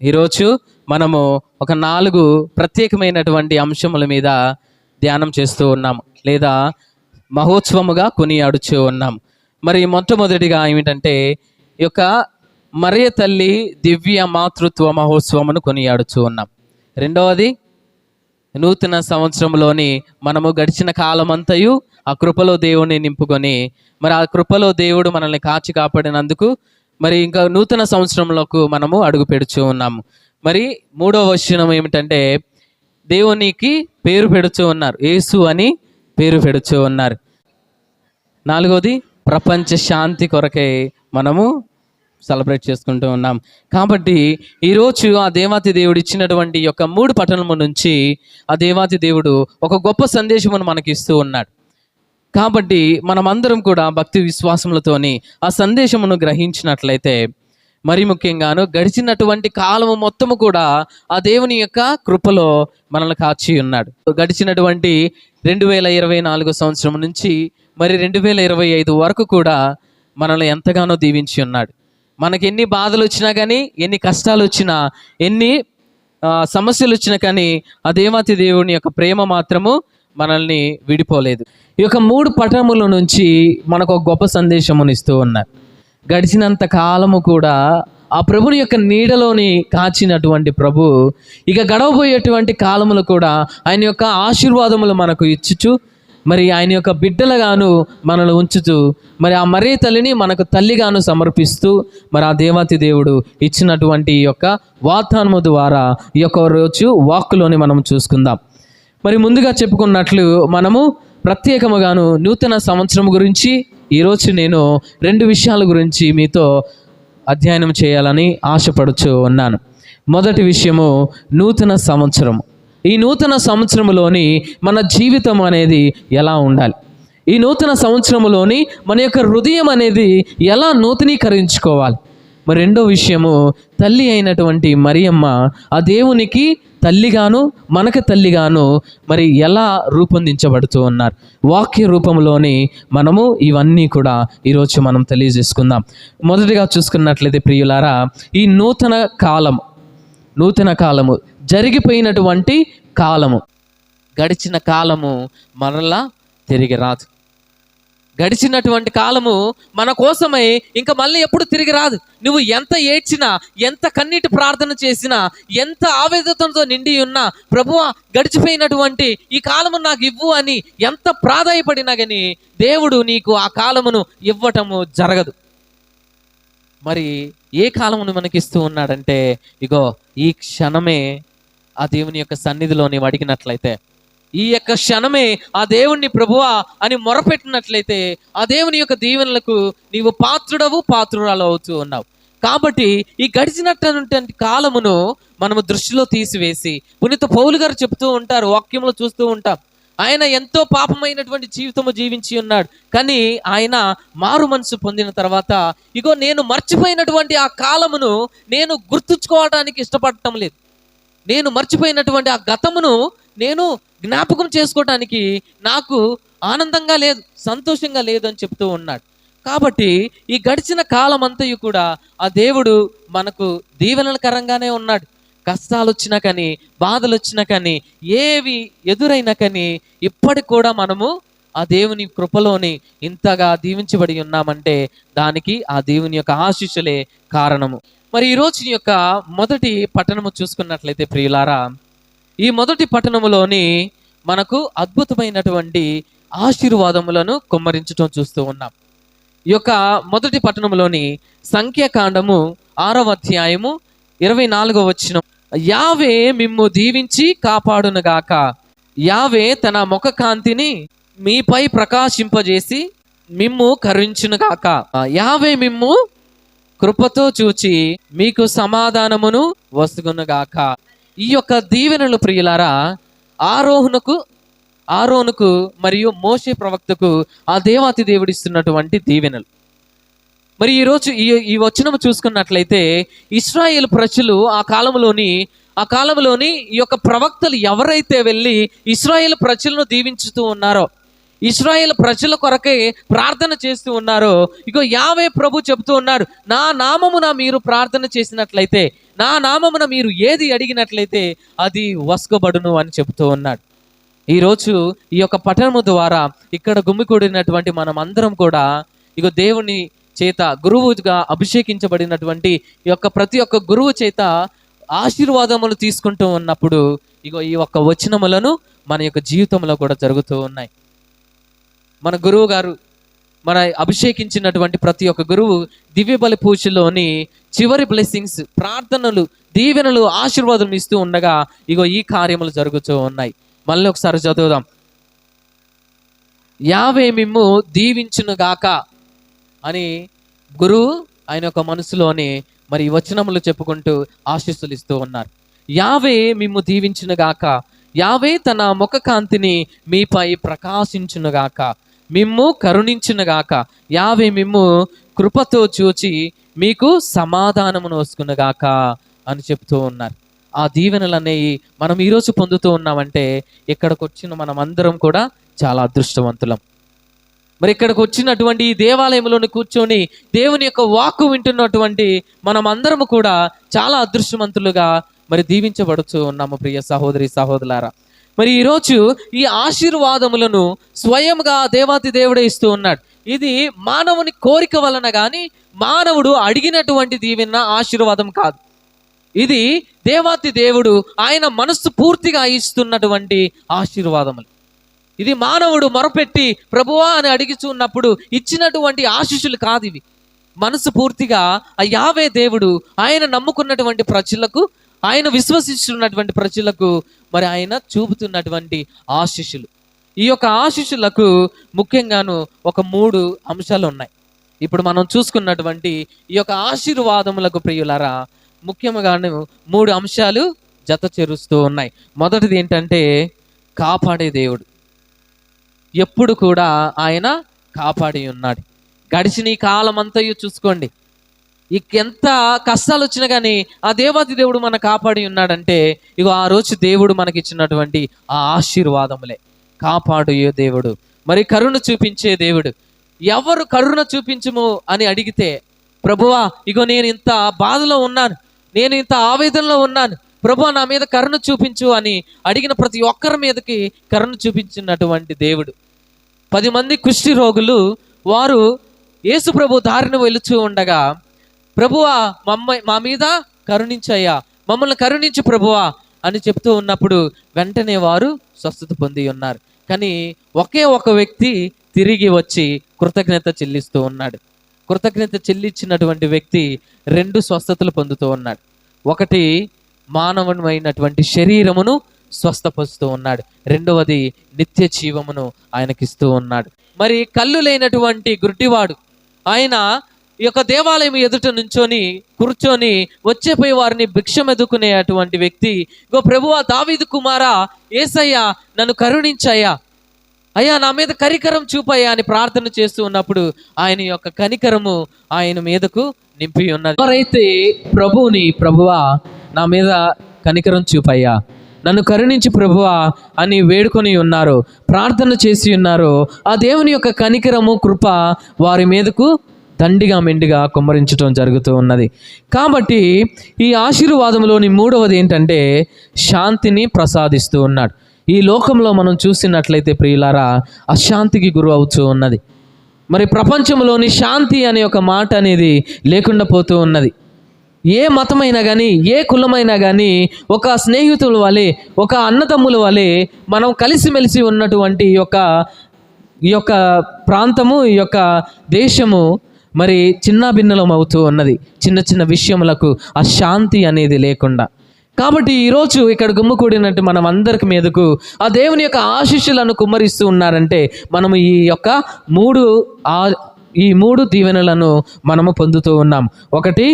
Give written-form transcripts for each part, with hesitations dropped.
ఈరోజు మనము ఒక 4 ప్రత్యేకమైనటువంటి అంశముల మీద ధ్యానం చేస్తూ ఉన్నాం, లేదా మహోత్సవముగా కొనియాడుచూ ఉన్నాం. మరి మొట్టమొదటిగా ఏమిటంటే ఈ యొక్క మరియ తల్లి దివ్య మాతృత్వ మహోత్సవమును కొనియాడుచూ ఉన్నాం. రెండవది, నూతన సంవత్సరంలోని మనము గడిచిన కాలమంతయు ఆ కృపలో దేవుణ్ణి నింపుకొని, మరి ఆ కృపలో దేవుడు మనల్ని కాచి కాపాడినందుకు మరి ఇంకా నూతన సంవత్సరంలోకి మనము అడుగు పెడుచూ ఉన్నాము. మరి మూడవ వచనం ఏమిటంటే దేవునికి పేరు పెడుచూ ఉన్నారు, యేసు అని పేరు పెడుచూ ఉన్నారు. నాలుగవది, ప్రపంచ శాంతి కొరకై మనము సెలబ్రేట్ చేసుకుంటూ ఉన్నాం. కాబట్టి ఈరోజు ఆ దేవాతి దేవుడు ఇచ్చినటువంటి యొక్క 3 పట్టణము నుంచి ఆ దేవాతి దేవుడు ఒక గొప్ప సందేశమును మనకి ఇస్తూ ఉన్నాడు. కాబట్టి మనమందరం కూడా భక్తి విశ్వాసములతోని ఆ సందేశమును గ్రహించినట్లయితే, మరి ముఖ్యంగాను గడిచినటువంటి కాలము మొత్తము కూడా ఆ దేవుని యొక్క కృపలో మనల్ని కాచి ఉన్నాడు. గడిచినటువంటి 2024 సంవత్సరం నుంచి మరి 2025 వరకు కూడా మనల్ని ఎంతగానో దీవించి ఉన్నాడు. మనకి ఎన్ని బాధలు వచ్చినా కానీ, ఎన్ని కష్టాలు వచ్చినా, ఎన్ని సమస్యలు వచ్చినా కానీ ఆ దేవాతి దేవుని యొక్క ప్రేమ మాత్రము మనల్ని విడిపోలేదు. ఈ యొక్క 3 పట్టణముల నుంచి మనకు ఒక గొప్ప సందేశమును ఇస్తూ ఉన్నారు. గడిచినంత కాలము కూడా ఆ ప్రభుని యొక్క నీడలోని కాచినటువంటి ప్రభు ఇక గడవబోయేటువంటి కాలములు కూడా ఆయన యొక్క ఆశీర్వాదములు మనకు ఇచ్చుచు, మరి ఆయన యొక్క బిడ్డలుగాను మనల్ని ఉంచుతూ, మరి ఆ మరియ తల్లిని మనకు తల్లిగాను సమర్పిస్తూ, మరి ఆ దేవాతి దేవుడు ఇచ్చినటువంటి ఈ యొక్క వాగ్దానము ద్వారా ఈ యొక్క రోజు వాక్కులోని మనం చూసుకుందాం. మరి ముందుగా చెప్పుకున్నట్లు మనము ప్రత్యేకముగాను నూతన సంవత్సరం గురించి ఈరోజు నేను 2 విషయాల గురించి మీతో అధ్యయనం చేయాలని ఆశపడుచు ఉన్నాను. మొదటి విషయము నూతన సంవత్సరం. ఈ నూతన సంవత్సరంలోని మన జీవితం అనేది ఎలా ఉండాలి, ఈ నూతన సంవత్సరంలోని మన యొక్క హృదయం అనేది ఎలా నూతనీకరించుకోవాలి. మరి రెండో విషయము, తల్లి అయినటువంటి మరియమ్మ ఆ దేవునికి తల్లిగాను మనకు తల్లిగాను మరి ఎలా రూపొందించబడుతూ ఉన్నారు. వాక్య రూపంలోని మనము ఇవన్నీ కూడా ఈరోజు మనం తెలియజేసుకుందాం. మొదటిగా చూసుకున్నట్లయితే ప్రియులారా, ఈ నూతన కాలము జరిగిపోయినటువంటి కాలము, గడిచిన కాలము మరలా తిరిగి రాదు. గడిచినటువంటి కాలము మన కోసమై ఇంకా మళ్ళీ ఎప్పుడు తిరిగి రాదు. నువ్వు ఎంత ఏడ్చినా, ఎంత కన్నీటి ప్రార్థన చేసినా, ఎంత ఆవేదనతో నిండి ఉన్నా, ప్రభువా గడిచిపోయినటువంటి ఈ కాలము నాకు ఇవ్వు అని ఎంత ప్రాధాయపడినా కానీ దేవుడు నీకు ఆ కాలమును ఇవ్వటము జరగదు. మరి ఏ కాలమును మనకిస్తూ ఉన్నాడంటే, ఇగో ఈ క్షణమే ఆ దేవుని యొక్క సన్నిధిలోని అడిగినట్లయితే, ఈ యొక్క క్షణమే ఆ దేవుణ్ణి ప్రభువా అని మొరపెట్టినట్లయితే ఆ దేవుని యొక్క దీవెనలకు నీవు పాత్రురాలు అవుతూ ఉన్నావు. కాబట్టి ఈ గడిచినటువంటి కాలమును మనము దృష్టిలో తీసివేసి, పునీత పౌలు గారు చెప్తూ ఉంటారు, వాక్యంలో చూస్తూ ఉంటాం, ఆయన ఎంతో పాపమైనటువంటి జీవితము జీవించి ఉన్నాడు, కానీ ఆయన మారు మనసు పొందిన తర్వాత ఇగో నేను మర్చిపోయినటువంటి ఆ కాలమును నేను గుర్తుంచుకోవడానికి ఇష్టపడటం లేదు, నేను మర్చిపోయినటువంటి ఆ గతమును నేను జ్ఞాపకం చేసుకోవటానికి నాకు ఆనందంగా లేదు, సంతోషంగా లేదు అని చెప్తూ ఉన్నాడు. కాబట్టి ఈ గడిచిన కాలం అంతయు కూడా ఆ దేవుడు మనకు దీవెనకరంగానే ఉన్నాడు. కష్టాలు వచ్చినా కానీ, బాధలు వచ్చినా కానీ, ఏవి ఎదురైనా కానీ ఇప్పటికి కూడా మనము ఆ దేవుని కృపలోని ఇంతగా దీవించబడి ఉన్నామంటే దానికి ఆ దేవుని యొక్క ఆశీస్సులే కారణము. మరి ఈరోజు యొక్క మొదటి పట్టణము చూసుకున్నట్లయితే ప్రియులారా, ఈ మొదటి పట్టణములోని మనకు అద్భుతమైనటువంటి ఆశీర్వాదములను కుమ్మరించడం చూస్తూ ఉన్నాం. ఈ యొక్క మొదటి పట్టణములోని సంఖ్యాకాండము 6వ అధ్యాయము 24వ వచనం, యావే మిమ్ము దీవించి కాపాడునుగాక, యావే తన ముఖ కాంతిని మీపై ప్రకాశింపజేసి మిమ్ము కరుణించునుగాక, యావే మిమ్ము కృపతో చూచి మీకు సమాధానమును వసుగునుగాక. ఈ యొక్క దీవెనలు ప్రియులారా ఆరోనుకు మరియు మోషే ప్రవక్తకు ఆ దేవాతి దేవుడిస్తున్నటువంటి దీవెనలు. మరి ఈరోజు ఈ వచనము చూసుకున్నట్లయితే ఇశ్రాయేలు ప్రజలు ఆ కాలంలోని ఈ యొక్క ప్రవక్తలు ఎవరైతే వెళ్ళి ఇశ్రాయేలు ప్రజలను దీవించుతూ ఉన్నారో, ఇశ్రాయేల్ ప్రజల కొరకే ప్రార్థన చేస్తూ ఉన్నారో, ఇగో యావే ప్రభు చెబుతూ ఉన్నారు, నా నామమున మీరు ప్రార్థన చేసినట్లయితే, నా నామమున మీరు ఏది అడిగినట్లయితే అది వస్కబడును అని చెబుతూ ఉన్నాడు. ఈరోజు ఈ యొక్క పఠనము ద్వారా ఇక్కడ గుమికూడినటువంటి మనం అందరం కూడా ఇగో దేవుని చేత గురువుగా అభిషేకించబడినటువంటి ఈ యొక్క ప్రతి ఒక్క గురువు చేత ఆశీర్వాదములు తీసుకుంటూ ఉన్నప్పుడు ఇగో ఈ యొక్క వచనములను మన యొక్క జీవితంలో కూడా జరుగుతూ ఉన్నాయి. మన గురువు గారు, మన అభిషేకించినటువంటి ప్రతి ఒక్క గురువు దివ్య బలి పూజలోని చివరి బ్లెస్సింగ్స్, ప్రార్థనలు, దీవెనలు, ఆశీర్వాదం ఇస్తూ ఉండగా ఇగో ఈ కార్యములు జరుగుతూ ఉన్నాయి. మళ్ళీ ఒకసారి చదువుదాం. యావే మిమ్ము దీవించునుగాక అని గురువు ఆయన యొక్క మనసులోని మరి ఈ వచనములు చెప్పుకుంటూ ఆశీస్సులు ఇస్తూ ఉన్నారు. యావే మిమ్ము దీవించునుగాక, యావే తన ముఖ కాంతిని మీపై ప్రకాశించునుగాక, మిమ్ము కరుణించునుగాక, యావే మిమ్ము కృపతో చూచి మీకు సమాధానమును వసుకునుగాక అని చెప్తూ ఉన్నారు. ఆ దీవెనలు అనేవి మనం ఈరోజు పొందుతూ ఉన్నామంటే ఇక్కడికి వచ్చిన మనం అందరం కూడా చాలా అదృష్టవంతులం. మరి ఇక్కడికి వచ్చినటువంటి ఈ దేవాలయంలోని కూర్చొని దేవుని యొక్క వాక్కు వింటున్నటువంటి మనం అందరము కూడా చాలా అదృష్టవంతులుగా మరి దీవించబడుతూ ఉన్నాము. ప్రియ సహోదరి సహోదరులారా, మరి ఈరోజు ఈ ఆశీర్వాదములను స్వయంగా దేవాతి దేవుడే ఇస్తూ ఉన్నాడు. ఇది మానవుని కోరిక వలన కానీ మానవుడు అడిగినటువంటి దీవెన ఆశీర్వాదం కాదు. ఇది దేవాతి దేవుడు ఆయన మనస్సు పూర్తిగా ఇస్తున్నటువంటి ఆశీర్వాదములు. ఇది మానవుడు మొరపెట్టి ప్రభువా అని అడిగిచున్నప్పుడు ఇచ్చినటువంటి ఆశీస్సులు కాదు. ఇవి మనసు పూర్తిగా ఆ యావే దేవుడు ఆయన నమ్ముకున్నటువంటి ప్రజలకు, ఆయన విశ్వసిస్తున్నటువంటి ప్రజలకు మరి ఆయన చూపుతున్నటువంటి ఆశీస్సులు. ఈ యొక్క ఆశీస్సులకు ముఖ్యంగాను ఒక 3 అంశాలు ఉన్నాయి. ఇప్పుడు మనం చూసుకున్నటువంటి ఈ యొక్క ఆశీర్వాదములకు ప్రియులారా ముఖ్యంగాను 3 అంశాలు జత చేరుస్తూ ఉన్నాయి. మొదటిది ఏంటంటే కాపాడే దేవుడు. ఎప్పుడు కూడా ఆయన కాపాడి ఉన్నాడు. గడిచిన ఈ కాలం అంతయు చూసుకోండి, ఎంత కష్టాలు వచ్చినా కానీ ఆ దేవాది దేవుడు మన కాపాడి ఉన్నాడంటే ఇగో ఆ రోజు దేవుడు మనకిచ్చినటువంటి ఆ ఆశీర్వాదములే. కాపాడు దేవుడు, మరి కరుణ చూపించే దేవుడు. ఎవరు కరుణ చూపించుము అని అడిగితే ప్రభువా ఇగో నేను ఇంత బాధలో ఉన్నాను, నేను ఇంత ఆవేదనలో ఉన్నాను, ప్రభువా నా మీద కరుణ చూపించు అని అడిగిన ప్రతి ఒక్కరి మీదకి కరుణ చూపించినటువంటి దేవుడు. 10 మంది కుష్టి రోగులు వారు యేసు ప్రభు దారిని వెళుచూ ఉండగా ప్రభువా మా మీద కరుణించయ్యా, మమ్మల్ని కరుణించు ప్రభువా అని చెప్తూ ఉన్నప్పుడు వెంటనే వారు స్వస్థత పొంది ఉన్నారు. కానీ ఒకే ఒక వ్యక్తి తిరిగి వచ్చి కృతజ్ఞత చెల్లిస్తూ ఉన్నాడు. కృతజ్ఞత చెల్లించినటువంటి వ్యక్తి 2 స్వస్థతలు పొందుతూ ఉన్నాడు. ఒకటి మానవమైనటువంటి శరీరమును స్వస్థపరుస్తూ ఉన్నాడు, రెండవది నిత్య జీవమును ఆయనకిస్తూ ఉన్నాడు. మరి కళ్ళు లేనటువంటి గుడ్డివాడు ఆయన ఈ యొక్క దేవాలయం ఎదుట నుంచొని కూర్చొని వచ్చేపోయి వారిని భిక్షమెదుకునేటువంటి వ్యక్తి ఇగో ప్రభువా దావీదు కుమారా యేసయ్యా నన్ను కరుణించయ్యా, అయ్యా నా మీద కనికరం చూపయ్యా అని ప్రార్థన చేస్తూ ఉన్నప్పుడు ఆయన యొక్క కనికరము ఆయన మీదకు నింపి ఉన్నది. ఎవరైతే ప్రభువా నా మీద కనికరం చూపయ్యా, నన్ను కరుణించి ప్రభువా అని వేడుకొని ఉన్నారో, ప్రార్థన చేసి ఉన్నారో ఆ దేవుని యొక్క కనికరము కృప వారి మీదకు దండిగా మెండిగా కుమ్మరించడం జరుగుతూ ఉన్నది. కాబట్టి ఈ ఆశీర్వాదంలోని 3వది ఏంటంటే శాంతిని ప్రసాదిస్తూ ఉన్నాడు. ఈ లోకంలో మనం చూసినట్లయితే ప్రియులారా అశాంతికి గురి అవుతూ ఉన్నది. మరి ప్రపంచంలోని శాంతి అనే ఒక మాట అనేది లేకుండా పోతూ ఉన్నది. ఏ మతమైనా కానీ ఏ కులమైనా కానీ ఒక స్నేహితుల వలె, ఒక అన్నదమ్ముల వలె మనం కలిసిమెలిసి ఉన్నటువంటి ఈ యొక్క ప్రాంతము, ఈ యొక్క దేశము మరి చిన్న భిన్నలం అవుతూ ఉన్నది చిన్న చిన్న విషయములకు ఆ శాంతి అనేది లేకుండా. కాబట్టి ఈరోజు ఇక్కడ గుమ్ముకూడినట్టు మనం అందరికి మీదకు ఆ దేవుని యొక్క ఆశీస్సులను కుమ్మరిస్తూ ఉన్నారంటే మనము ఈ మూడు దీవెనలను మనము పొందుతూ ఉన్నాం. ఒకటి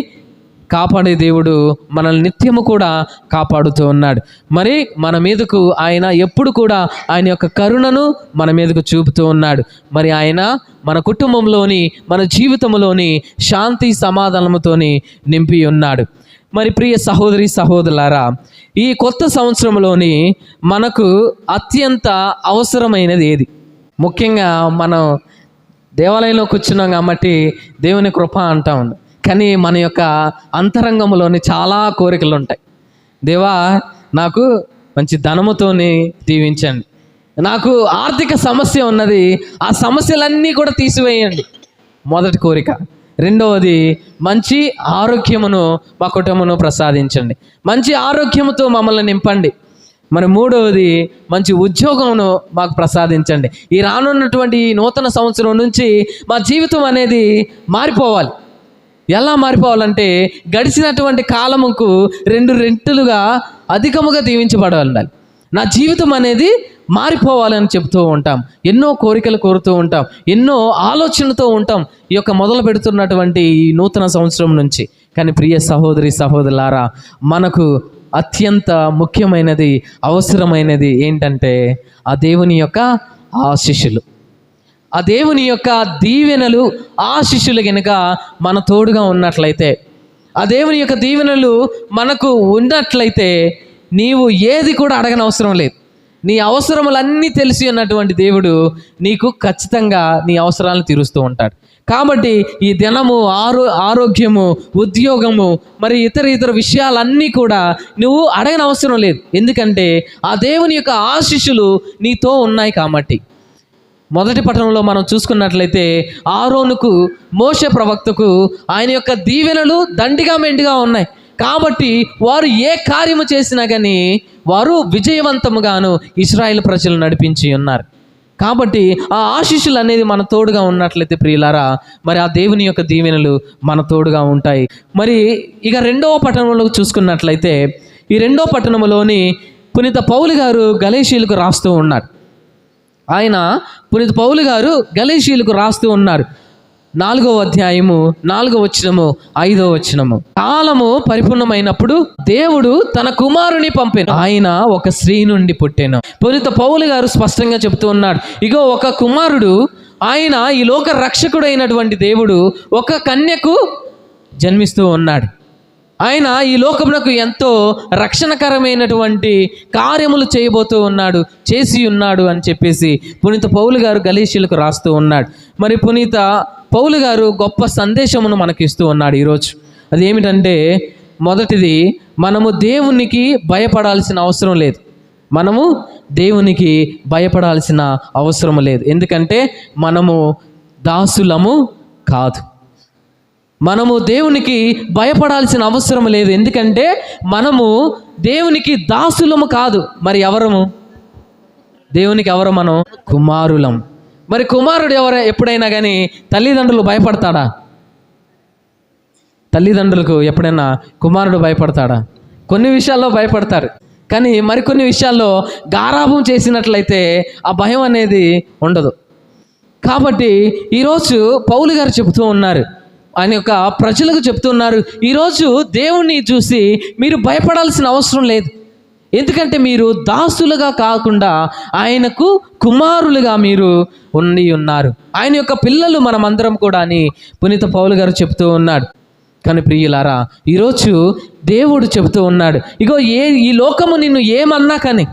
కాపాడే దేవుడు మనల్ని నిత్యము కూడా కాపాడుతూ ఉన్నాడు. మరి మన మీదకు ఆయన ఎప్పుడు కూడా ఆయన యొక్క కరుణను మన మీదకు చూపుతూ ఉన్నాడు. మరి ఆయన మన కుటుంబంలోని మన జీవితంలోని శాంతి సమాధానముతోని నింపి ఉన్నాడు. మరి ప్రియ సహోదరి సహోదరులారా, ఈ కొత్త సంవత్సరంలోని మనకు అత్యంత అవసరమైనది ఏది? ముఖ్యంగా మనం దేవాలయంలో కూర్చున్నాం కాబట్టి దేవుని కృప అంటా ఉంది. కానీ మన యొక్క అంతరంగంలోని చాలా కోరికలు ఉంటాయి. దేవా, నాకు మంచి ధనముతోని దీవించండి, నాకు ఆర్థిక సమస్య ఉన్నది, ఆ సమస్యలన్నీ కూడా తీసివేయండి, మొదటి కోరిక. రెండవది, మంచి ఆరోగ్యమును మా కుటుంబమును ప్రసాదించండి, మంచి ఆరోగ్యముతో మమ్మల్ని నింపండి. మరి మూడవది, మంచి ఉద్యోగమును మాకు ప్రసాదించండి. ఈ రానున్నటువంటి ఈ నూతన సంవత్సరం నుంచి మా జీవితం అనేది మారిపోవాలి. ఎలా మారిపోవాలంటే గడిచినటువంటి కాలముకు 2 రెట్లుగా అధికముగా దీవించబడాలి. నా జీవితం అనేది మారిపోవాలని చెప్తూ ఉంటాం, ఎన్నో కోరికలు కోరుతూ ఉంటాం, ఎన్నో ఆలోచనలతో ఉంటాం ఈ యొక్క మొదలు పెడుతున్నటువంటి ఈ నూతన సంవత్సరం నుంచి. కానీ ప్రియ సహోదరి సహోదరులారా, మనకు అత్యంత ముఖ్యమైనది, అవసరమైనది ఏంటంటే ఆ దేవుని యొక్క ఆశీస్సులు, ఆ దేవుని యొక్క దీవెనలు, ఆశీస్సులు కనుక మన తోడుగా ఉన్నట్లయితే, ఆ దేవుని యొక్క దీవెనలు మనకు ఉన్నట్లయితే నీవు ఏది కూడా అడగనవసరం లేదు. నీ అవసరములన్నీ తెలిసి ఉన్నటువంటి దేవుడు నీకు ఖచ్చితంగా నీ అవసరాలను తీరుస్తూ ఉంటాడు. కాబట్టి ఈ దినము, ఆరోగ్యము, ఉద్యోగము, మరి ఇతర విషయాలన్నీ కూడా నువ్వు అడగనవసరం లేదు. ఎందుకంటే ఆ దేవుని యొక్క ఆశీస్సులు నీతో ఉన్నాయి కాబట్టి. మొదటి పట్టణంలో మనం చూసుకున్నట్లయితే ఆరోనుకు, మోషే ప్రవక్తకు ఆయన యొక్క దీవెనలు దండిగా మెండిగా ఉన్నాయి. కాబట్టి వారు ఏ కార్యము చేసినా కానీ వారు విజయవంతముగాను ఇశ్రాయేలు ప్రజలు నడిపించి ఉన్నారు. కాబట్టి ఆ ఆశీస్సులు అనేది మన తోడుగా ఉన్నట్లయితే ప్రియులారా, మరి ఆ దేవుని యొక్క దీవెనలు మన తోడుగా ఉంటాయి. మరి ఇక 2వ పట్టణంలో చూసుకున్నట్లయితే, ఈ 2వ పట్టణంలోని పునీత పౌలు గారు గలేషీయులకు రాస్తూ ఉన్నారు. ఆయన పునీత పౌలు గారు గలేషీయులకు రాస్తూ ఉన్నారు. 4వ అధ్యాయము 4వ వచనము 5వ వచనము. కాలము పరిపూర్ణమైనప్పుడు దేవుడు తన కుమారుని పంపెను, ఆయన ఒక స్త్రీ నుండి పుట్టెను. పునీత పౌలు గారు స్పష్టంగా చెప్తూ ఉన్నాడు, ఇగో ఒక కుమారుడు, ఆయన ఈ లోక రక్షకుడు అయినటువంటి దేవుడు ఒక కన్యకు జన్మిస్తూ ఉన్నాడు. ఆయన ఈ లోకమునకు ఎంతో రక్షణకరమైనటువంటి కార్యములు చేయబోతూ ఉన్నాడు, చేసి ఉన్నాడు అని చెప్పేసి పునీత పౌలు గారు గలేషీయులకు రాస్తూ ఉన్నాడు. మరి పునీత పౌలు గారు గొప్ప సందేశమును మనకి ఇస్తూ ఉన్నాడు ఈరోజు. అది ఏమిటంటే, మొదటిది, మనము దేవునికి భయపడాల్సిన అవసరం లేదు. మనము దేవునికి భయపడాల్సిన అవసరం లేదు. ఎందుకంటే మనము దాసులము కాదు. మనము దేవునికి భయపడాల్సిన అవసరం లేదు. ఎందుకంటే మనము దేవునికి దాసులము కాదు. మరి ఎవరము? దేవునికి ఎవరు? మనం కుమారులం. మరి కుమారుడు ఎప్పుడైనా కానీ తల్లిదండ్రులు భయపడతాడా? తల్లిదండ్రులకు ఎప్పుడైనా కుమారుడు భయపడతాడా? కొన్ని విషయాల్లో భయపడతారు, కానీ మరికొన్ని విషయాల్లో గారాబం చేసినట్లయితే ఆ భయం అనేది ఉండదు. కాబట్టి ఈరోజు పౌలు గారు చెబుతూ ఉన్నారు, ఆయన యొక్క ప్రజలకు చెప్తున్నారు, ఈరోజు దేవుణ్ణి చూసి మీరు భయపడాల్సిన అవసరం లేదు. ఎందుకంటే మీరు దాసులుగా కాకుండా ఆయనకు కుమారులుగా మీరు ఉన్నారు. ఆయన యొక్క పిల్లలు మనమందరం కూడా అని పునీత పౌలు గారు చెప్తూ ఉన్నాడు. కానీ ప్రియులారా, ఈరోజు దేవుడు చెబుతూ ఉన్నాడు, ఇగో ఈ లోకము నిన్ను ఏమన్నా కానీ,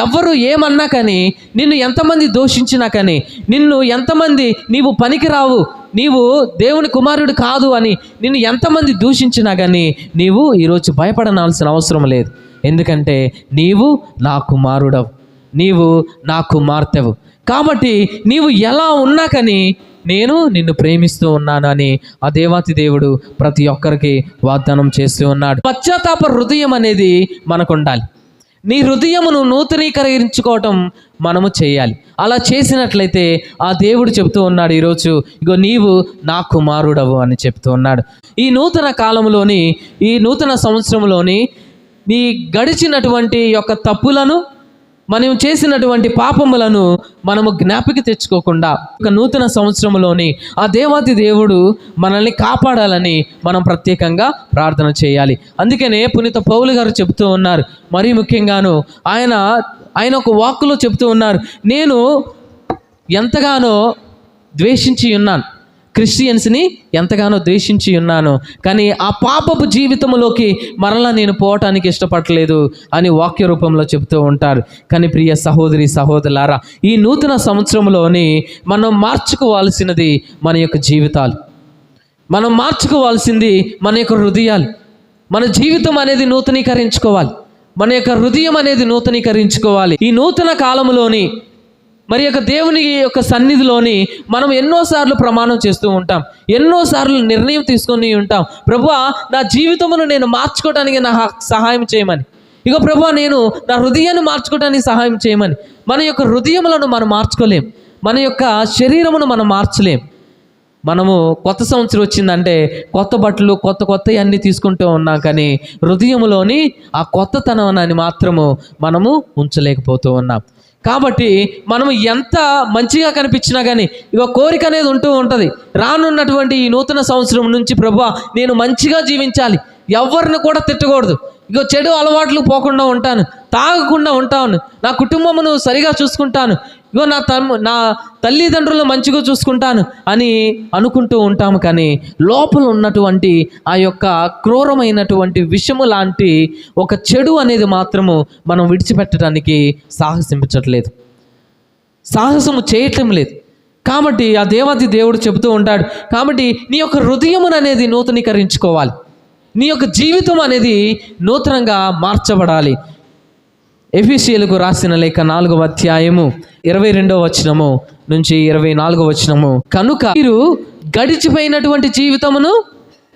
ఎవరు ఏమన్నా కానీ, నిన్ను ఎంతమంది దూషించినా కానీ, నిన్ను ఎంతమంది నీవు పనికిరావు, నీవు దేవుని కుమారుడు కాదు అని నిన్ను ఎంతమంది దూషించినా కానీ నీవు ఈరోజు భయపడాల్సిన అవసరం లేదు. ఎందుకంటే నీవు నా కుమారుడవు, నీవు నా కుమార్తెవు. కాబట్టి నీవు ఎలా ఉన్నా కానీ నేను నిన్ను ప్రేమిస్తూ ఉన్నాను అని ఆ దేవాతి దేవుడు ప్రతి ఒక్కరికి వాగ్దానం చేస్తూ ఉన్నాడు. పశ్చాత్తాప హృదయం అనేది మనకు ఉండాలి. నీ హృదయమును నూతనీకరించుకోవటం మనము చేయాలి. అలా చేసినట్లయితే ఆ దేవుడు చెప్తూ ఉన్నాడు ఈరోజు, ఇగో నీవు నా కుమారుడవు అని చెప్తూ ఉన్నాడు. ఈ నూతన కాలంలోని, ఈ నూతన సంవత్సరంలోని నీ గడిచినటువంటి యొక్క తప్పులను, మనం చేసినటువంటి పాపములను మనము జ్ఞాపిక తెచ్చుకోకుండా ఒక నూతన సంవత్సరంలోని ఆ దేవాతి దేవుడు మనల్ని కాపాడాలని మనం ప్రత్యేకంగా ప్రార్థన చేయాలి. అందుకనే పునీత పౌలు గారు చెప్తూ ఉన్నారు, మరీ ముఖ్యంగాను ఆయన ఒక వాక్కులో చెప్తూ ఉన్నారు, నేను ఎంతగానో ద్వేషించి ఉన్నాను, క్రిస్టియన్స్ని ఎంతగానో ద్వేషించి ఉన్నాను, కానీ ఆ పాపపు జీవితంలోకి మరలా నేను పోవటానికి ఇష్టపడలేదు అని వాక్య రూపంలో చెప్తూ ఉంటారు. కానీ ప్రియ సహోదరి సహోదరులారా, ఈ నూతన సంవత్సరంలోని మనం మార్చుకోవాల్సినది మన యొక్క జీవితాలు. మనం మార్చుకోవాల్సింది మన యొక్క హృదయాలు. మన జీవితం అనేది నూతనీకరించుకోవాలి. మన యొక్క హృదయం అనేది నూతనీకరించుకోవాలి. ఈ నూతన కాలంలోని మరి యొక్క దేవుని యొక్క సన్నిధిలోని మనం ఎన్నోసార్లు ప్రమాణం చేస్తూ ఉంటాం, ఎన్నోసార్లు నిర్ణయం తీసుకొని ఉంటాం, ప్రభువా నా జీవితమును నేను మార్చుకోవడానికి నా సహాయం చేయమని. ఇగో ప్రభువా నేను నా హృదయాన్ని మార్చుకోవడానికి సహాయం చేయమని. మన యొక్క హృదయములను మనం మార్చుకోలేం, మన యొక్క శరీరమును మనం మార్చలేం. మనము కొత్త సంవత్సరం వచ్చిందంటే కొత్త బట్టలు కొత్త అన్నీ తీసుకుంటూ ఉన్నాం, కానీ హృదయంలోని ఆ కొత్తతనాన్ని మాత్రము మనము ఉంచలేకపోతూ ఉన్నాం. కాబట్టి మనము ఎంత మంచిగా కనిపించినా కానీ ఇక కోరిక అనేది ఉంటూ ఉంటుంది. రానున్నటువంటి ఈ నూతన సంవత్సరం నుంచి ప్రభువా నేను మంచిగా జీవించాలి, ఎవరిని కూడా తిట్టకూడదు, ఇగో చెడు అలవాట్లు పోకుండా ఉంటాను, తాగకుండా ఉంటాను, నా కుటుంబమును సరిగా చూసుకుంటాను, ఇగో నా తల్లిదండ్రులను మంచిగా చూసుకుంటాను అని అనుకుంటూ ఉంటాము. కానీ లోపల ఉన్నటువంటి ఆ యొక్క క్రూరమైనటువంటి విషము లాంటి ఒక చెడు అనేది మాత్రము మనం విడిచిపెట్టడానికి సాహసించట్లేదు, సాహసము చేయటం లేదు. కాబట్టి ఆ దేవాది దేవుడు చెబుతూ ఉంటాడు, కాబట్టి నీ యొక్క హృదయమును అనేది నూతనీకరించుకోవాలి, నీ యొక్క జీవితం అనేది నూతనంగా మార్చబడాలి. ఎఫెసీయులకు రాసిన లేఖ 4వ అధ్యాయము 22వ వచనము నుంచి 24వ వచనము, కనుక మీరు గడిచిపోయినటువంటి జీవితమును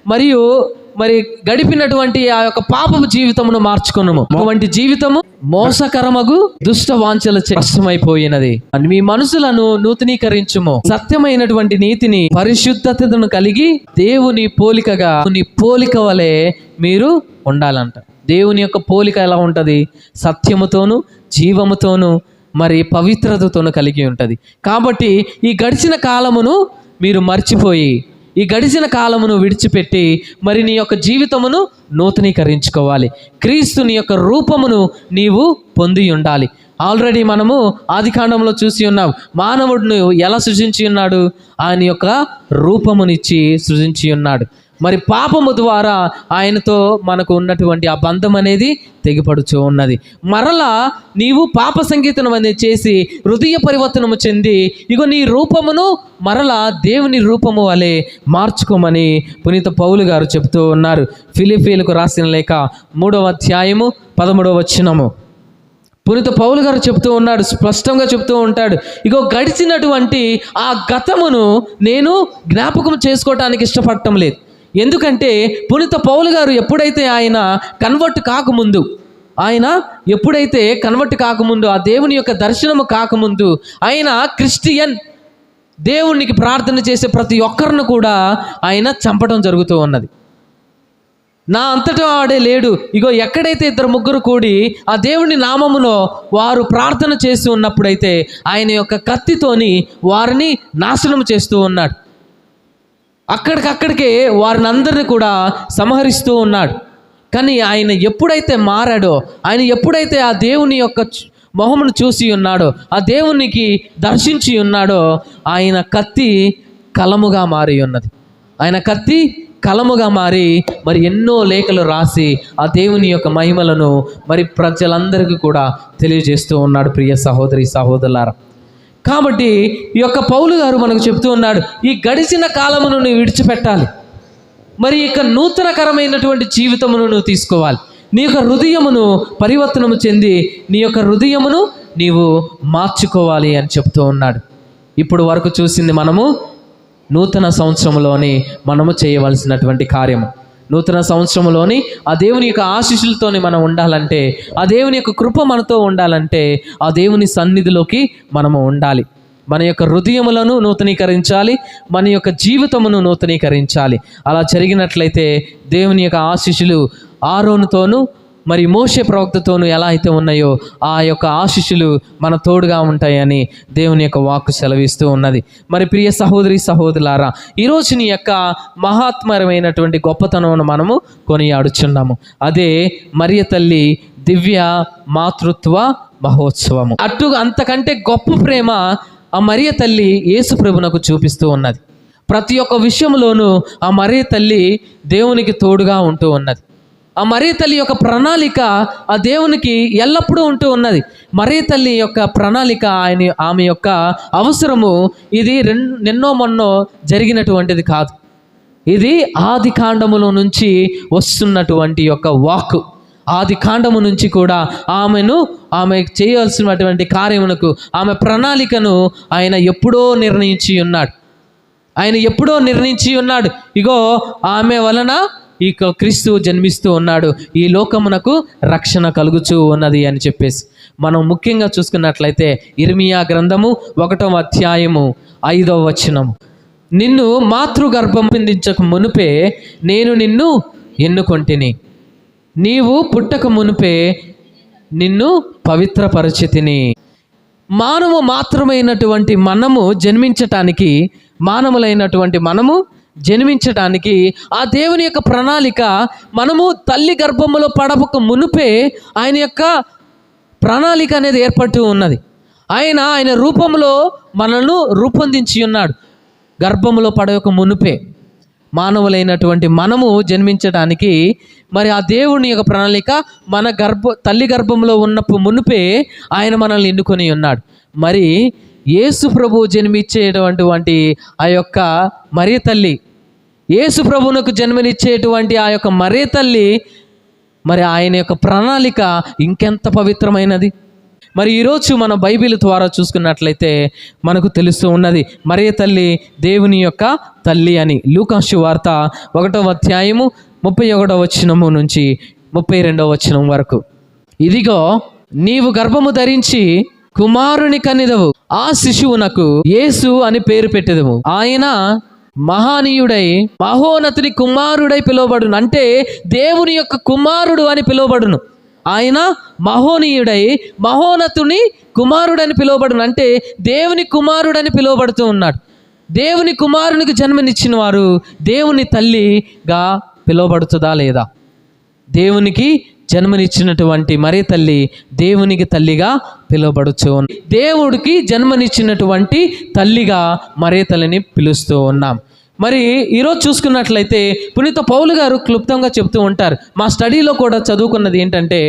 మరియు గడిపినటువంటి ఆ యొక్క పాపపు జీవితమును మార్చుకున్నాము. అటువంటి జీవితము మోసకరమగు దుష్ట వాంఛల కష్టమైపోయినది. మీ మనసులను నూతనీకరించుము, సత్యమైనటువంటి నీతిని పరిశుద్ధతను కలిగి దేవుని పోలికగా నీ పోలిక వలె మీరు ఉండాలంట. దేవుని యొక్క పోలిక ఎలా ఉంటుంది? సత్యముతోను జీవముతోను మరి పవిత్రతతోను కలిగి ఉంటుంది. కాబట్టి ఈ గడిచిన కాలమును మీరు మర్చిపోయి, ఈ గడిచిన కాలమును విడిచిపెట్టి మరి నీ యొక్క జీవితమును నూతనీకరించుకోవాలి. క్రీస్తుని యొక్క రూపమును నీవు పొంది ఉండాలి. ఆల్రెడీ మనము ఆదికాండంలో చూసి ఉన్నాం, మానవుడిని ఎలా సృజించి ఉన్నాడు? ఆయన యొక్క రూపమునిచ్చి సృజించి ఉన్నాడు. మరి పాపము ద్వారా ఆయనతో మనకు ఉన్నటువంటి ఆ బంధం అనేది తెగిపడుచు ఉన్నది. మరలా నీవు పాప సంగీతం అనేది చేసి హృదయ పరివర్తనము చెంది ఇగో నీ రూపమును మరలా దేవుని రూపము వలె మార్చుకోమని పునీత పౌలు గారు చెబుతూ ఉన్నారు. ఫిలిప్పీయులకు రాసిన లేఖ 3వ అధ్యాయము 13వ వచనము పునీత పౌలు గారు చెబుతూ ఉన్నాడు, స్పష్టంగా చెబుతూ ఉంటాడు, ఇగో గడిచినటువంటి ఆ గతమును నేను జ్ఞాపకం చేసుకోవటానికి ఇష్టపడటం లేదు. ఎందుకంటే పునీత పౌలు గారు ఎప్పుడైతే ఆయన కన్వర్ట్ కాకముందు ఆ దేవుని యొక్క దర్శనము కాకముందు ఆయన క్రిస్టియన్ దేవునికి ప్రార్థన చేసే ప్రతి ఒక్కరిని కూడా ఆయన చంపడం జరుగుతూ ఉన్నది. నా అంతటా ఆడే లేడు, ఇగో ఎక్కడైతే 2-3 కూడి ఆ దేవుని నామములో వారు ప్రార్థన చేస్తూ ఉన్నప్పుడైతే ఆయన యొక్క కత్తితోని వారిని నాశనం చేస్తూ ఉన్నాడు. అక్కడికక్కడికే వారిని అందరినీ కూడా సంహరిస్తూ ఉన్నాడు. కానీ ఆయన ఎప్పుడైతే మారాడో, ఆయన ఎప్పుడైతే ఆ దేవుని యొక్క మొహమును చూసి ఉన్నాడో, ఆ దేవునికి దర్శించి ఉన్నాడో, ఆయన కత్తి కలముగా మారి ఉన్నది. ఆయన కత్తి కలముగా మారి మరి ఎన్నో లేఖలు రాసి ఆ దేవుని యొక్క మహిమలను మరి ప్రజలందరికీ కూడా తెలియజేస్తూ ఉన్నాడు. ప్రియ సహోదరి సహోదరులారా, కాబట్టి ఈ యొక్క పౌలు గారు మనకు చెప్తూ ఉన్నాడు, ఈ గడిచిన కాలమును నువ్వు విడిచిపెట్టాలి, మరి ఇక నూతనకరమైనటువంటి జీవితమును నువ్వు తీసుకోవాలి. నీ యొక్క హృదయమును పరివర్తనము చెంది నీ యొక్క హృదయమును నీవు మార్చుకోవాలి అని చెప్తూ ఉన్నాడు. ఇప్పుడు వరకు చూసింది మనము నూతన సంవత్సరంలోని మనము చేయవలసినటువంటి కార్యము. నూతన సంవత్సరంలోని ఆ దేవుని యొక్క ఆశీస్సులతోని మనం ఉండాలంటే, ఆ దేవుని యొక్క కృప మనతో ఉండాలంటే ఆ దేవుని సన్నిధిలోకి మనము ఉండాలి. మన యొక్క హృదయములను నూతనీకరించాలి, మన యొక్క జీవితమును నూతనీకరించాలి. అలా జరిగినట్లయితే దేవుని యొక్క ఆశీస్సులు ఆరోనుతోనూ మరి మోషే ప్రవక్తతోనూ ఎలా అయితే ఉన్నాయో ఆ యొక్క ఆశీస్సులు మన తోడుగా ఉంటాయని దేవుని యొక్క వాక్కు సెలవిస్తూ ఉన్నది. మరి ప్రియ సహోదరి సహోదరులారా, ఈరోజు నీ యొక్క మహాత్మరమైనటువంటి గొప్పతనమును మనము కొనియాడుచున్నాము. అదే మరియ తల్లి దివ్య మాతృత్వ మహోత్సవము. అంతకంటే గొప్ప ప్రేమ ఆ మరియ తల్లి యేసు ప్రభునకు చూపిస్తూ ఉన్నది. ప్రతి ఒక్క విషయంలోనూ ఆ మరియ తల్లి దేవునికి తోడుగా ఉంటూ ఉన్నది. ఆ మరియ తల్లి యొక్క ప్రణాళిక ఆ దేవునికి ఎల్లప్పుడూ ఉంటూ ఉన్నది. మరియ తల్లి యొక్క ప్రణాళిక ఆమె యొక్క అవసరము ఇది నిన్నో మొన్నో జరిగినటువంటిది కాదు. ఇది ఆది కాండములో నుంచి వస్తున్నటువంటి యొక్క వాక్కు. ఆది కాండము నుంచి కూడా ఆమె చేయాల్సినటువంటి కార్యమునకు, ఆమె ప్రణాళికను ఆయన ఎప్పుడో నిర్ణయించి ఉన్నాడు. ఇగో ఆమె వలన ఈ క్రీస్తు జన్మిస్తూ ఉన్నాడు, ఈ లోకమునకు రక్షణ కలుగుచూ ఉన్నది అని చెప్పేసి మనం ముఖ్యంగా చూసుకున్నట్లయితే ఇర్మియా గ్రంథము 1వ అధ్యాయము 5వ వచనము, నిన్ను మాతృగర్భం పిందించక మునుపే నేను నిన్ను ఎన్నుకొంటిని, నీవు పుట్టక మునుపే నిన్ను పవిత్రపరచితిని. మానవు మాత్రమైనటువంటి మనము జన్మించటానికి ఆ దేవుని యొక్క ప్రణాళిక, మనము తల్లి గర్భములో పడక మునుపే ఆయన యొక్క ప్రణాళిక అనేది ఏర్పడుతూ ఉన్నది. ఆయన రూపంలో మనల్ని రూపొందించి ఉన్నాడు. గర్భములో పడక మునుపే మానవులైనటువంటి మనము జన్మించడానికి మరి ఆ దేవుని యొక్క ప్రణాళిక మన తల్లి గర్భంలో ఉన్నప్పుడు మునుపే ఆయన మనల్ని ఎన్నుకొని ఉన్నాడు. మరి యేసు ప్రభు జన్మించేటువంటి ఆ యొక్క మరియ తల్లి, యేసు ప్రభువునకు జన్మనిచ్చేటువంటి ఆ యొక్క మరియ తల్లి, మరి ఆయన యొక్క ప్రణాళిక ఇంకెంత పవిత్రమైనది. మరి ఈరోజు మనం బైబిల్ ద్వారా చూసుకున్నట్లయితే మనకు తెలుస్తూ ఉన్నది మరియ తల్లి దేవుని యొక్క తల్లి అని. లూకా సువార్త 1వ అధ్యాయము 31వ వచనము నుంచి 32వ వచనం వరకు, ఇదిగో నీవు గర్భము ధరించి కుమారుని కనిదవు, ఆ శిశువునకు యేసు అని పేరు పెట్టెదము, ఆయన మహానీయుడై మహోన్నతుని కుమారుడై పిలువబడును. అంటే దేవుని యొక్క కుమారుడు అని పిలువబడును. ఆయన మహోనీయుడై మహోన్నతుని కుమారుడని పిలువబడును. అంటే దేవుని కుమారుడని పిలువబడుతూ ఉన్నాడు. దేవుని కుమారునికి జన్మనిచ్చిన వారు దేవుని తల్లిగా పిలువబడుతుందా లేదా? దేవునికి జన్మనిచ్చినటువంటి మరియ తల్లి దేవునికి తల్లిగా పిలువబడుతూ ఉంది. దేవుడికి జన్మనిచ్చినటువంటి తల్లిగా మరియ తల్లిని పిలుస్తూ ఉన్నాం. మరి ఈరోజు చూసుకున్నట్లయితే పునీత పౌలు గారు క్లుప్తంగా చెప్తూ ఉంటారు. మా స్టడీలో కూడా చదువుకున్నది ఏంటంటే,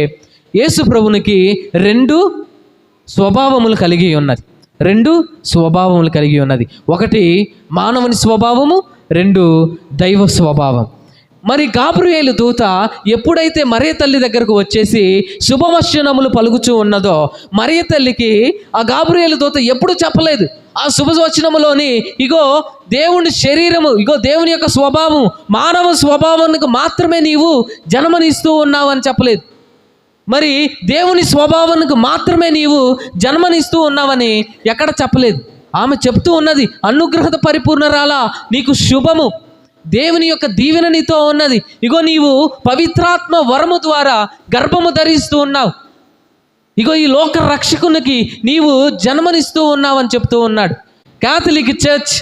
యేసు ప్రభునికి 2 స్వభావములు కలిగి ఉన్నది. ఒకటి మానవుని స్వభావము, 2 దైవ స్వభావం. మరి గాబ్రియేలు దూత ఎప్పుడైతే మరియ తల్లి దగ్గరకు వచ్చేసి శుభవచనములు పలుకుచూ ఉన్నదో, మరియ తల్లికి ఆ గాబ్రియేలు దూత ఎప్పుడు చెప్పలేదు ఆ శుభవచనములోని ఇగో దేవుని శరీరము, ఇగో దేవుని యొక్క స్వభావం, మానవ స్వభావానికి మాత్రమే నీవు జన్మనిస్తూ ఉన్నావు అని చెప్పలేదు. మరి దేవుని స్వభావానికి మాత్రమే నీవు జన్మనిస్తూ ఉన్నావని ఎక్కడ చెప్పలేదు. ఆమె చెప్తూ ఉన్నది, అనుగ్రహత పరిపూర్ణరాలా నీకు శుభము, దేవుని యొక్క దీవెన నీతో ఉన్నది, ఇగో నీవు పవిత్రాత్మ వరము ద్వారా గర్భము ధరిస్తూ ఉన్నావు, ఇగో ఈ లోక రక్షకునికి నీవు జన్మనిస్తూ ఉన్నావని చెప్తూ ఉన్నాడు. క్యాథలిక్ చర్చ్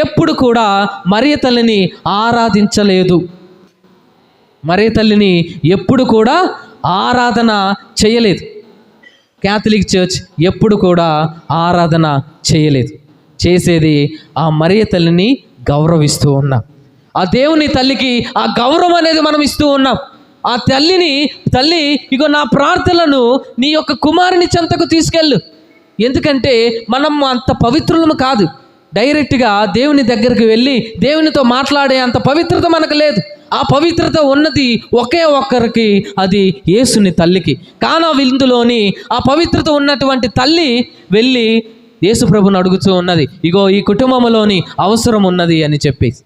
ఎప్పుడు కూడా మరియ తల్లిని ఆరాధించలేదు. మరియ తల్లిని ఎప్పుడు కూడా ఆరాధన చేయలేదు. క్యాథలిక్ చర్చ్ ఎప్పుడు కూడా ఆరాధన చేయలేదు. చేసేది ఆ మరియ తల్లిని గౌరవిస్తూ ఉన్నాం. ఆ దేవుని తల్లికి ఆ గౌరవం అనేది మనం ఇస్తూ ఉన్నాం. ఆ తల్లి ఇగో నా ప్రార్థనలను నీ యొక్క కుమారుని చెంతకు తీసుకెళ్ళు. ఎందుకంటే మనం అంత పవిత్రులము కాదు. డైరెక్ట్గా దేవుని దగ్గరికి వెళ్ళి దేవునితో మాట్లాడే అంత పవిత్రత మనకు లేదు. ఆ పవిత్రత ఉన్నది ఒకే ఒక్కరికి, అది యేసుని తల్లికి. కానా విందులోని ఆ పవిత్రత ఉన్నటువంటి తల్లి వెళ్ళి యేసు ప్రభుని అడుగుతూ ఉన్నది, ఇగో ఈ కుటుంబంలోని అవసరం ఉన్నది అని చెప్పేసి.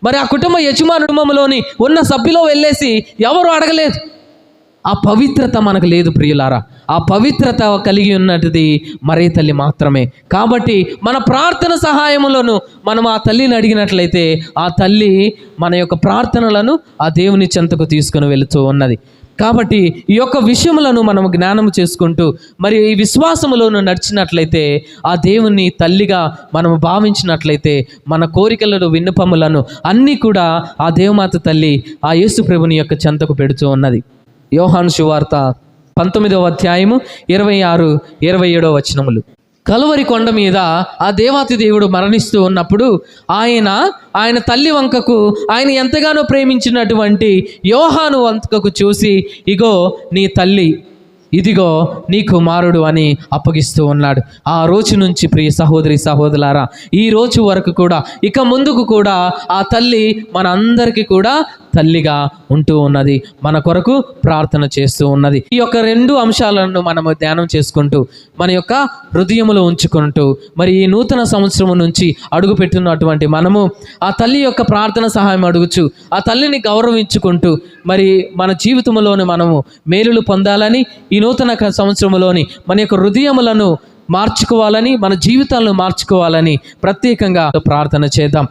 మరి ఆ కుటుంబంలోని ఉన్న సభ్యులో వెళ్ళేసి ఎవరు అడగలేదు. ఆ పవిత్రత మనకు లేదు ప్రియులారా. ఆ పవిత్రత కలిగి ఉన్నది మరియ తల్లి మాత్రమే. కాబట్టి మన ప్రార్థన సహాయములను మనం ఆ తల్లిని అడిగినట్లయితే ఆ తల్లి మన యొక్క ప్రార్థనలను ఆ దేవుని చెంతకు తీసుకుని వెళుతూ ఉన్నది. కాబట్టి ఈ యొక్క విషయములను మనం జ్ఞానం చేసుకుంటూ మరి ఈ విశ్వాసములోను నడిచినట్లయితే, ఆ దేవుని తల్లిగా మనం భావించినట్లయితే, మన కోరికలను విన్నపములను అన్నీ కూడా ఆ దేవమాత తల్లి ఆ యేసు ప్రభుని యొక్క చెంతకు పెడుతూ ఉన్నది. యోహాను సువార్త 19వ అధ్యాయము 26-27 వచనములు. కలువరి కొండ మీద ఆ దేవాతి దేవుడు మరణిస్తూ ఉన్నప్పుడు ఆయన తల్లి వంకకు, ఆయన ఎంతగానో ప్రేమించినటువంటి యోహాను వంకకు చూసి, ఇగో నీ తల్లి, ఇదిగో నీ కుమారుడు అని అప్పగిస్తూ ఉన్నాడు. ఆ రోజు నుంచి ప్రియ సహోదరి సహోదరులారా, ఈ రోజు వరకు కూడా, ఇక ముందుకు కూడా ఆ తల్లి మన అందరికీ కూడా తల్లిగా ఉంటూ ఉన్నది, మన కొరకు ప్రార్థన చేస్తూ ఉన్నది. ఈ యొక్క 2 అంశాలను మనము ధ్యానం చేసుకుంటూ మన యొక్క హృదయములో ఉంచుకుంటూ, మరి ఈ నూతన సంవత్సరం నుంచి అడుగుపెట్టినటువంటి మనము ఆ తల్లి యొక్క ప్రార్థన సహాయం అడుగుచు, ఆ తల్లిని గౌరవించుకుంటూ, మరి మన జీవితంలోని మనము మేలులు పొందాలని, ఈ నూతన సంవత్సరంలోని మన యొక్క హృదయములను మార్చుకోవాలని, మన జీవితాలను మార్చుకోవాలని ప్రత్యేకంగా ప్రార్థన చేద్దాం.